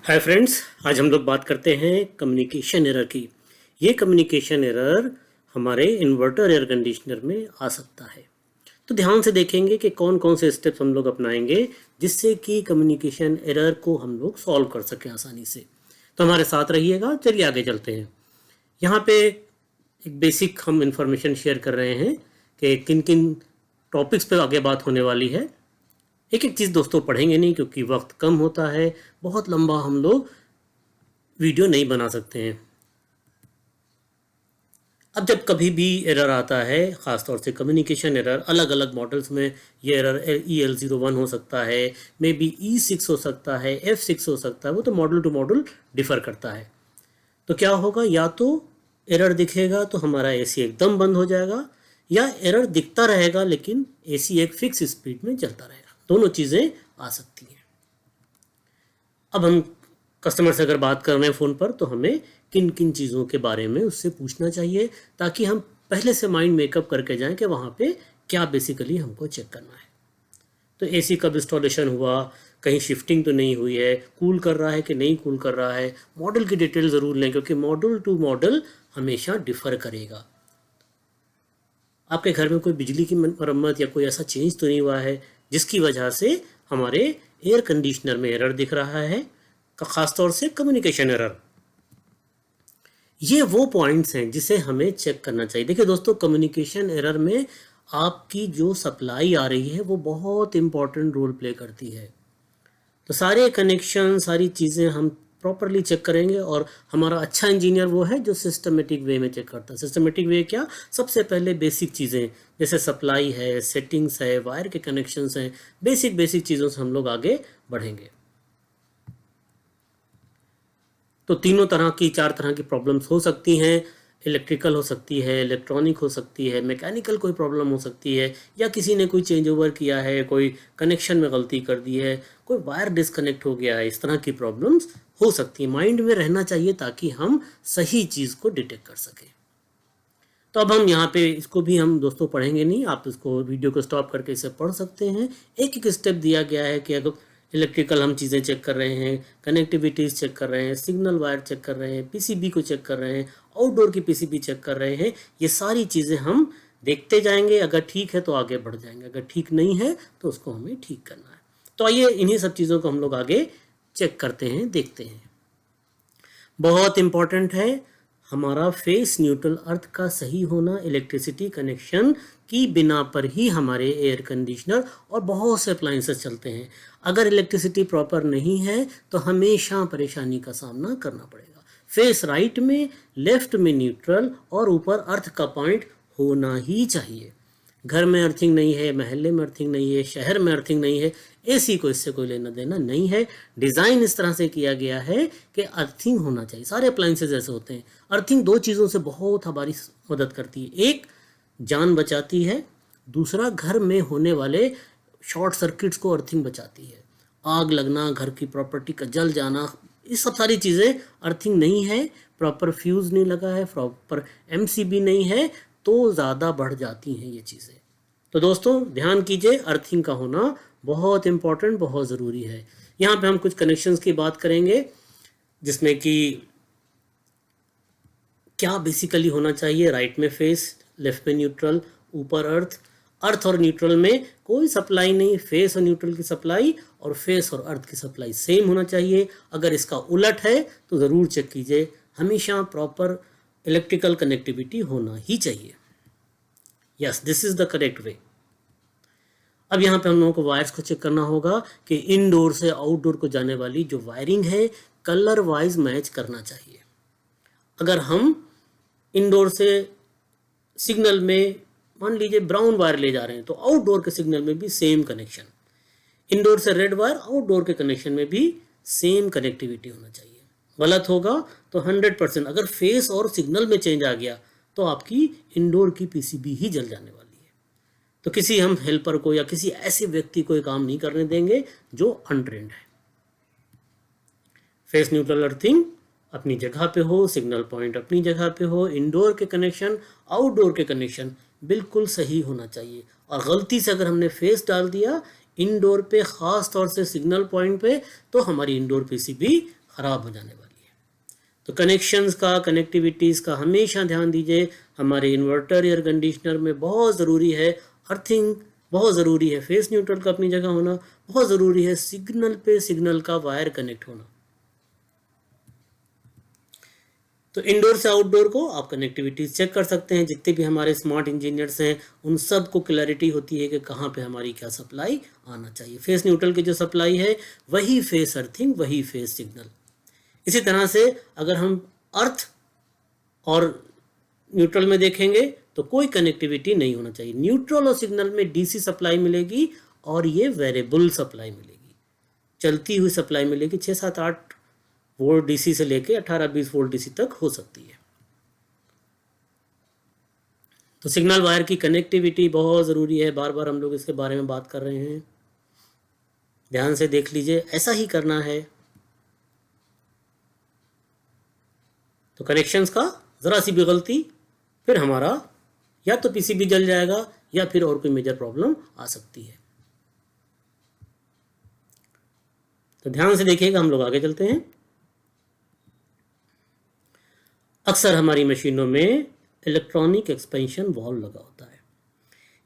Hi friends, आज हम लोग बात करते हैं कम्युनिकेशन एरर की। ये कम्युनिकेशन एरर हमारे इन्वर्टर एयर कंडीशनर में आ सकता है। तो ध्यान से देखेंगे कि कौन कौन से स्टेप्स हम लोग अपनाएंगे जिससे कि कम्युनिकेशन एरर को हम लोग सॉल्व कर सकें आसानी से। तो हमारे साथ रहिएगा। चलिए आगे चलते हैं। यहाँ पे एक बेसिक हम इंफॉर्मेशन शेयर कर रहे हैं कि किन किन टॉपिक्स पे आगे बात होने वाली है। एक एक चीज़ दोस्तों पढ़ेंगे नहीं क्योंकि वक्त कम होता है, बहुत लंबा हम लोग वीडियो नहीं बना सकते हैं। अब जब कभी भी एरर आता है, ख़ासतौर से कम्युनिकेशन एरर, अलग अलग मॉडल्स में ये एरर EL01 हो सकता है, मे बी E6 हो सकता है, F6 हो सकता है, वो तो मॉडल टू मॉडल डिफ़र करता है। तो क्या होगा, या तो एरर दिखेगा तो हमारा AC एकदम बंद हो जाएगा, या एरर दिखता रहेगा लेकिन AC एक फिक्स स्पीड में चलता रहेगा। दोनों चीज़ें आ सकती हैं। अब हम कस्टमर से अगर बात कर रहे हैं फ़ोन पर तो हमें किन किन चीज़ों के बारे में उससे पूछना चाहिए ताकि हम पहले से माइंड मेकअप करके जाएं कि वहाँ पे क्या बेसिकली हमको चेक करना है। तो AC कब इंस्टॉलेशन हुआ, कहीं शिफ्टिंग तो नहीं हुई है, कूल कर रहा है कि नहीं कूल कर रहा है, मॉडल की डिटेल ज़रूर लें क्योंकि मॉडल टू मॉडल हमेशा डिफ़र करेगा। आपके घर में कोई बिजली की मरम्मत या कोई ऐसा चेंज तो नहीं हुआ है जिसकी वजह से हमारे एयर कंडीशनर में एरर दिख रहा है, खासतौर से कम्युनिकेशन एरर। ये वो पॉइंट्स हैं जिसे हमें चेक करना चाहिए। देखिए दोस्तों, कम्युनिकेशन एरर में आपकी जो सप्लाई आ रही है वो बहुत इंपॉर्टेंट रोल प्ले करती है। तो सारे कनेक्शन, सारी चीज़ें हम प्रॉपरली चेक करेंगे और हमारा अच्छा इंजीनियर वो है जो सिस्टमेटिक वे में चेक करता है। सिस्टमेटिक वे क्या? सबसे पहले बेसिक चीज़ें जैसे सप्लाई है, सेटिंग्स है, वायर के कनेक्शंस हैं, बेसिक चीज़ों से हम लोग आगे बढ़ेंगे। तो तीनों तरह की, चार तरह की प्रॉब्लम्स हो सकती हैं। इलेक्ट्रिकल हो सकती है, इलेक्ट्रॉनिक हो सकती है, मैकेनिकल कोई प्रॉब्लम हो सकती है, या किसी ने कोई चेंज ओवर किया है, कोई कनेक्शन में गलती कर दी है, कोई वायर डिस्कनेक्ट हो गया है। इस तरह की प्रॉब्लम्स हो सकती है। माइंड में रहना चाहिए ताकि हम सही चीज़ को डिटेक्ट कर सकें। तो अब हम यहाँ पे इसको भी हम दोस्तों पढ़ेंगे नहीं, आप इसको वीडियो को स्टॉप करके इसे पढ़ सकते हैं। एक एक स्टेप दिया गया है कि अगर इलेक्ट्रिकल हम चीज़ें चेक कर रहे हैं, कनेक्टिविटीज़ चेक कर रहे हैं, सिग्नल वायर चेक कर रहे हैं, PCB को चेक कर रहे हैं, आउटडोर की PCB चेक कर रहे हैं, ये सारी चीज़ें हम देखते जाएंगे। अगर ठीक है तो आगे बढ़ जाएंगे, अगर ठीक नहीं है तो उसको हमें ठीक करना है। तो आइए इन्हीं सब चीज़ों को हम लोग आगे चेक करते हैं, देखते हैं। बहुत इम्पॉर्टेंट है हमारा फेस न्यूट्रल अर्थ का सही होना। इलेक्ट्रिसिटी कनेक्शन की बिना पर ही हमारे एयर कंडीशनर और बहुत से अप्लायंसेस चलते हैं। अगर इलेक्ट्रिसिटी प्रॉपर नहीं है तो हमेशा परेशानी का सामना करना पड़ेगा। फेस राइट में, लेफ्ट में न्यूट्रल और ऊपर अर्थ का पॉइंट होना ही चाहिए। घर में अर्थिंग नहीं है, महल्ले में अर्थिंग नहीं है, शहर में अर्थिंग नहीं है, AC को इससे कोई लेना देना नहीं है। डिज़ाइन इस तरह से किया गया है कि अर्थिंग होना चाहिए। सारे अप्लायंसेज ऐसे होते हैं। अर्थिंग दो चीज़ों से बहुत हमारी मदद करती है। एक, जान बचाती है। दूसरा, घर में होने वाले शॉर्ट सर्किट्स को अर्थिंग बचाती है। आग लगना, घर की प्रॉपर्टी का जल जाना, ये सब सारी चीज़ें अर्थिंग नहीं है, प्रॉपर फ्यूज़ नहीं लगा है, प्रॉपर MCB नहीं है, तो ज़्यादा बढ़ जाती हैं ये चीज़ें। तो दोस्तों ध्यान कीजिए, अर्थिंग का होना बहुत इम्पॉर्टेंट, बहुत ज़रूरी है। यहाँ पे हम कुछ कनेक्शंस की बात करेंगे जिसमें कि क्या बेसिकली होना चाहिए। राइट में फेस, लेफ्ट में न्यूट्रल, ऊपर अर्थ। अर्थ और न्यूट्रल में कोई सप्लाई नहीं, फेस और न्यूट्रल की सप्लाई और फेस और अर्थ की सप्लाई सेम होना चाहिए। अगर इसका उलट है तो ज़रूर चेक कीजिए। हमेशा प्रॉपर इलेक्ट्रिकल कनेक्टिविटी होना ही चाहिए। Yes, this is the correct way. अब यहाँ पे हम लोगों को वायर्स को चेक करना होगा कि इनडोर से आउटडोर को जाने वाली जो वायरिंग है कलर वाइज मैच करना चाहिए। अगर हम इनडोर से सिग्नल में मान लीजिए ब्राउन वायर ले जा रहे हैं तो आउटडोर के सिग्नल में भी सेम कनेक्शन। इनडोर से रेड वायर, आउटडोर के कनेक्शन में भी सेम कनेक्टिविटी होना चाहिए। गलत होगा तो 100%, अगर फेस और सिग्नल में चेंज आ गया तो आपकी इनडोर की PCB ही जल जाने वाली है। तो किसी हम हेल्पर को या किसी ऐसे व्यक्ति को ये काम नहीं करने देंगे जो अनट्रेंड है। फेस न्यूट्रल अर्थिंग अपनी जगह पे हो, सिग्नल पॉइंट अपनी जगह पे हो, इनडोर के कनेक्शन, आउटडोर के कनेक्शन बिल्कुल सही होना चाहिए। और गलती से अगर हमने फेस डाल दिया इनडोर पे, ख़ास तौर से सिग्नल पॉइंट पे, तो हमारी इनडोर PCB ख़राब हो जाने वाली है। तो कनेक्शंस का, कनेक्टिविटीज़ का हमेशा ध्यान दीजिए। हमारे इन्वर्टर, एयर कंडीशनर में बहुत ज़रूरी है अर्थिंग, बहुत ज़रूरी है फेस न्यूट्रल का अपनी जगह होना, बहुत ज़रूरी है सिग्नल पे सिग्नल का वायर कनेक्ट होना। तो इंडोर से आउटडोर को आप कनेक्टिविटी चेक कर सकते हैं। जितने भी हमारे स्मार्ट इंजीनियर्स हैं उन सब को क्लैरिटी होती है कि कहाँ पे हमारी क्या सप्लाई आना चाहिए। फेस न्यूट्रल की जो सप्लाई है वही फेस अर्थिंग, वही फेस सिग्नल। इसी तरह से अगर हम अर्थ और न्यूट्रल में देखेंगे तो कोई कनेक्टिविटी नहीं होना चाहिए। न्यूट्रल और सिग्नल में डीसी सप्लाई मिलेगी और ये वेरिएबल सप्लाई मिलेगी, चलती हुई सप्लाई मिलेगी। 6, 7, 8 वोल्ट डीसी से लेके 18-20 वोल्ट डीसी तक हो सकती है। तो सिग्नल वायर की कनेक्टिविटी बहुत ज़रूरी है। बार बार हम लोग इसके बारे में बात कर रहे हैं, ध्यान से देख लीजिए, ऐसा ही करना है। तो कनेक्शंस का ज़रा सी भी गलती फिर हमारा या तो पीसीबी जल जाएगा या फिर और कोई मेजर प्रॉब्लम आ सकती है। तो ध्यान से देखिएगा, हम लोग आगे चलते हैं। अक्सर हमारी मशीनों में इलेक्ट्रॉनिक एक्सपेंशन वाल्व लगा होता है।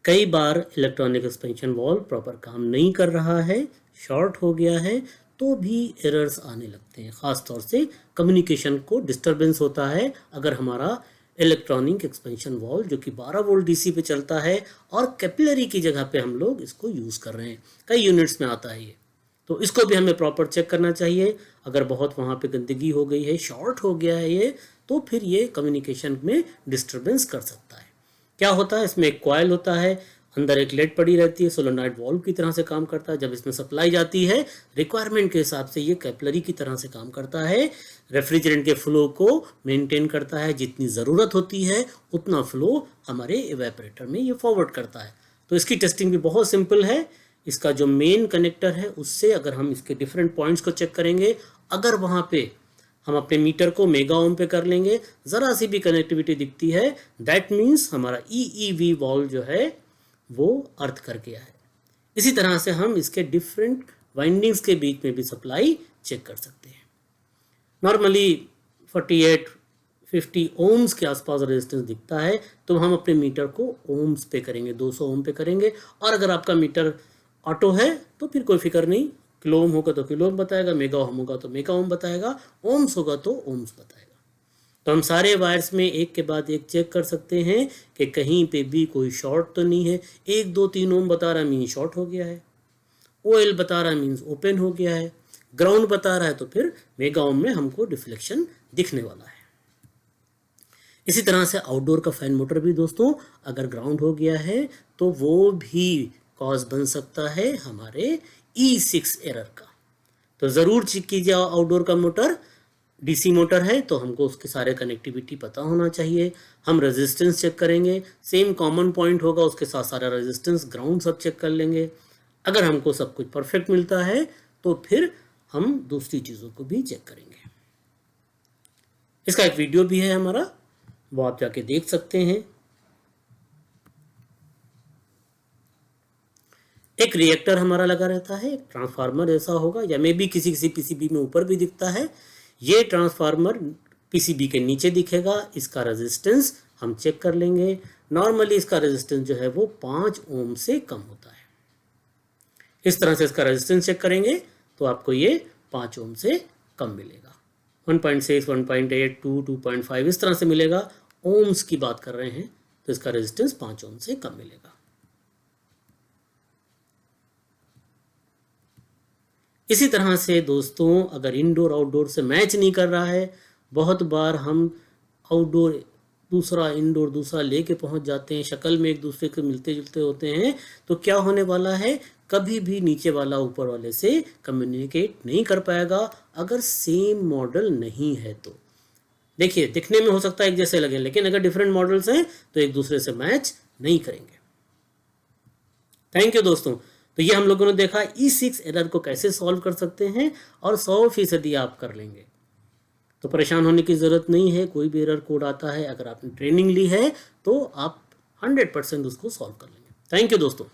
कई बार इलेक्ट्रॉनिक एक्सपेंशन वाल्व प्रॉपर काम नहीं कर रहा है, शॉर्ट हो गया है, तो भी एरर्स आने लगते हैं। ख़ास तौर से कम्युनिकेशन को डिस्टरबेंस होता है अगर हमारा इलेक्ट्रॉनिक एक्सपेंशन वाल्व जो कि 12 वोल्ट डीसी पे चलता है और कैपिलरी की जगह पे हम लोग इसको यूज़ कर रहे हैं। कई यूनिट्स में आता है ये, तो इसको भी हमें प्रॉपर चेक करना चाहिए। अगर बहुत वहाँ पे गंदगी हो गई है, शॉर्ट हो गया है ये, तो फिर ये कम्युनिकेशन में डिस्टरबेंस कर सकता है। क्या होता है, इसमें एक कॉइल होता है, अंदर एक लेड पड़ी रहती है, सोलेनॉइड वाल्व की तरह से काम करता है। जब इसमें सप्लाई जाती है रिक्वायरमेंट के हिसाब से ये कैपिलरी की तरह से काम करता है, रेफ्रिजरेंट के फ्लो को मेंटेन करता है। जितनी ज़रूरत होती है उतना फ्लो हमारे इवेपोरेटर में ये फॉरवर्ड करता है। तो इसकी टेस्टिंग भी बहुत सिंपल है। इसका जो मेन कनेक्टर है उससे अगर हम इसके डिफरेंट पॉइंट्स को चेक करेंगे, अगर वहाँ पे हम अपने मीटर को मेगा ओम पे कर लेंगे, ज़रा सी भी कनेक्टिविटी दिखती है, दैट मीन्स हमारा EEV वाल्व जो है वो अर्थ कर गया है। इसी तरह से हम इसके डिफरेंट वाइंडिंग्स के बीच में भी सप्लाई चेक कर सकते हैं। नॉर्मली 48-50 ओम्स के आसपास रेजिस्टेंस दिखता है तो हम अपने मीटर को ओम्स पे करेंगे, 200 ओम पे करेंगे। और अगर आपका मीटर ऑटो है तो फिर कोई फिक्र नहीं, किलो ओम होगा तो किलो ओम बताएगा, मेगा ओम होगा तो मेगा ओम बताएगा, ओम्स होगा तो ओम्स बताएगा। तो हम सारे वायर्स में एक के बाद एक चेक कर सकते हैं कि कहीं पे भी कोई शॉर्ट तो नहीं है। 1, 2, 3 ओम बता रहा मीन शॉर्ट हो गया है, OL बता रहा मीन्स ओपन हो गया है, ग्राउंड बता रहा है तो फिर मेगा ओम में हमको डिफ्लेक्शन दिखने वाला है। इसी तरह से आउटडोर का फैन मोटर भी दोस्तों अगर ग्राउंड हो गया है तो वो भी कॉज बन सकता है हमारे E6 एरर का। तो ज़रूर चेक कीजिए आउटडोर का मोटर। डीसी मोटर है तो हमको उसके सारे कनेक्टिविटी पता होना चाहिए। हम रेजिस्टेंस चेक करेंगे, सेम कॉमन पॉइंट होगा, उसके साथ सारा रेजिस्टेंस, ग्राउंड सब चेक कर लेंगे। अगर हमको सब कुछ परफेक्ट मिलता है तो फिर हम दूसरी चीज़ों को भी चेक करेंगे। इसका एक वीडियो भी है हमारा, वो आप जाके देख सकते हैं। एक रिएक्टर हमारा लगा रहता है, एक ट्रांसफार्मर ऐसा होगा, या मे भी किसी किसी पीसीबी में ऊपर भी दिखता है। ये ट्रांसफार्मर पीसीबी के नीचे दिखेगा। इसका रेजिस्टेंस हम चेक कर लेंगे। नॉर्मली इसका रेजिस्टेंस जो है वो 5 ओम से कम होता है। इस तरह से इसका रेजिस्टेंस चेक करेंगे तो आपको ये 5 ओम से कम मिलेगा। 1.6, 1.8, 2, 2.5 इस तरह से मिलेगा। ओम्स की बात कर रहे हैं तो इसका रेजिस्टेंस 5 ओम से कम मिलेगा। इसी तरह से दोस्तों अगर इंडोर आउटडोर से मैच नहीं कर रहा है, बहुत बार हम आउटडोर दूसरा इंडोर दूसरा लेके पहुंच जाते हैं, शक्ल में एक दूसरे के मिलते जुलते होते हैं, तो क्या होने वाला है, कभी भी नीचे वाला ऊपर वाले से कम्युनिकेट नहीं कर पाएगा अगर सेम मॉडल नहीं है तो। देखिए दिखने में हो सकता है एक जैसे लगे, लेकिन अगर डिफरेंट मॉडल्स हैं तो एक दूसरे से मैच नहीं करेंगे। थैंक यू दोस्तों। तो ये हम लोगों ने देखा E6 एरर को कैसे सॉल्व कर सकते हैं और 100% आप कर लेंगे, तो परेशान होने की ज़रूरत नहीं है। कोई भी एरर कोड आता है, अगर आपने ट्रेनिंग ली है तो आप 100% उसको सॉल्व कर लेंगे। थैंक यू दोस्तों।